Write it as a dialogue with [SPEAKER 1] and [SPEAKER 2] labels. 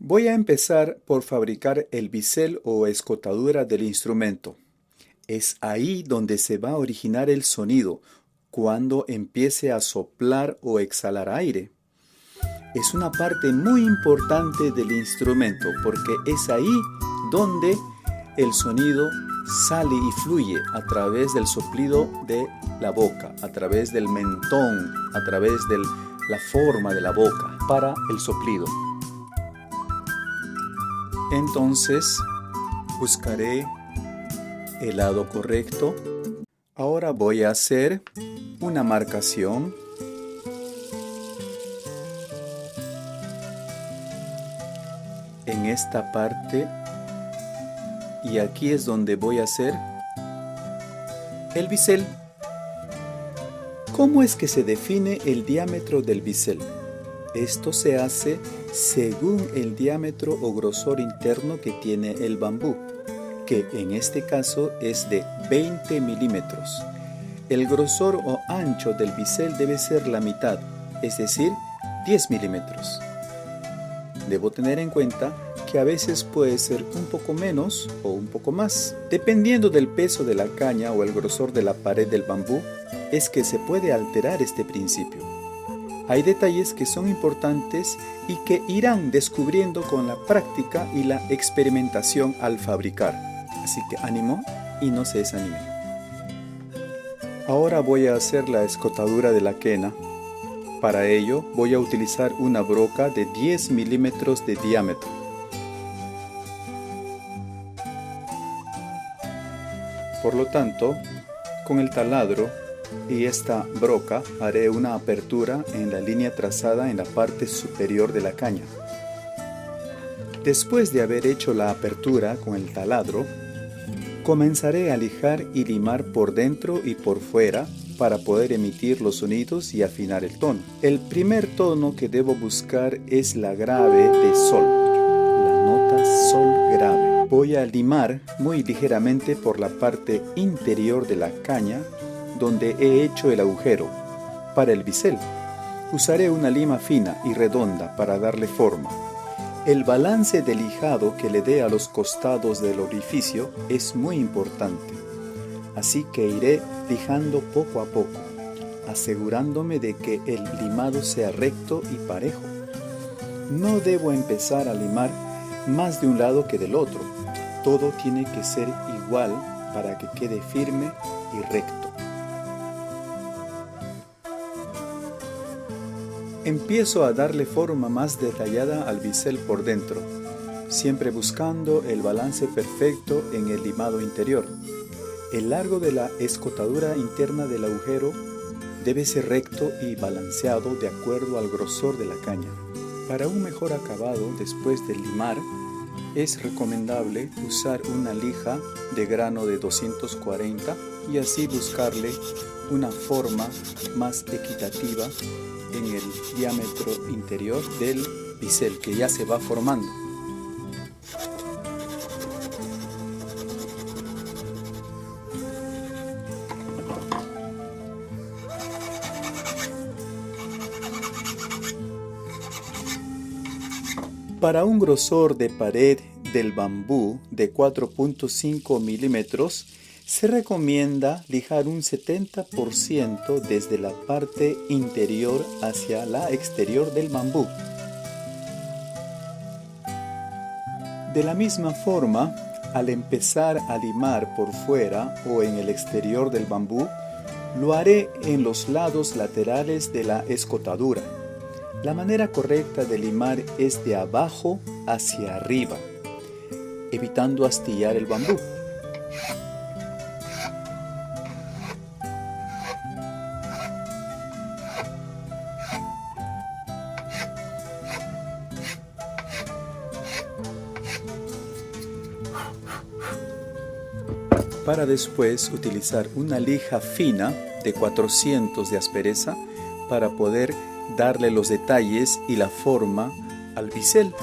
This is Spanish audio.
[SPEAKER 1] Voy a empezar por fabricar el bisel o escotadura del instrumento. Es ahí donde se va a originar el sonido, cuando empiece a soplar o exhalar aire. Es una parte muy importante del instrumento porque es ahí donde el sonido sale y fluye a través del soplido de la boca, a través del mentón, a través de la forma de la boca para el soplido. Entonces buscaré el lado correcto. Ahora voy a hacer una marcación en esta parte y aquí es donde voy a hacer el bisel. ¿Cómo es que se define el diámetro del bisel? Esto se hace según el diámetro o grosor interno que tiene el bambú, que en este caso es de 20 milímetros. El grosor o ancho del bisel debe ser la mitad, es decir, 10 milímetros. Debo tener en cuenta que a veces puede ser un poco menos o un poco más. Dependiendo del peso de la caña o el grosor de la pared del bambú, es que se puede alterar este principio. Hay detalles que son importantes y que irán descubriendo con la práctica y la experimentación al fabricar. Así que ánimo y no se desanimen. Ahora voy a hacer la escotadura de la quena. Para ello voy a utilizar una broca de 10 milímetros de diámetro. Por lo tanto, con el taladro y esta broca haré una apertura en la línea trazada en la parte superior de la caña. Después de haber hecho la apertura con el taladro, comenzaré a lijar y limar por dentro y por fuera para poder emitir los sonidos y afinar el tono. El primer tono que debo buscar es la grave de sol, la nota sol grave. Voy a limar muy ligeramente por la parte interior de la caña donde he hecho el agujero. Para el bisel, usaré una lima fina y redonda para darle forma. El balance de lijado que le dé a los costados del orificio es muy importante, así que iré lijando poco a poco, asegurándome de que el limado sea recto y parejo. No debo empezar a limar más de un lado que del otro, todo tiene que ser igual para que quede firme y recto. Empiezo a darle forma más detallada al bisel por dentro, siempre buscando el balance perfecto en el limado interior. El largo de la escotadura interna del agujero debe ser recto y balanceado de acuerdo al grosor de la caña. Para un mejor acabado después de limar, es recomendable usar una lija de grano de 240 y así buscarle una forma más equitativa en el diámetro interior del bisel que ya se va formando. Para un grosor de pared del bambú de 4.5 milímetros, se recomienda lijar un 70% desde la parte interior hacia la exterior del bambú. De la misma forma, al empezar a limar por fuera o en el exterior del bambú, lo haré en los lados laterales de la escotadura. La manera correcta de limar es de abajo hacia arriba, evitando astillar el bambú. Para después utilizar una lija fina de 400 de aspereza para poder darle los detalles y la forma al bisel.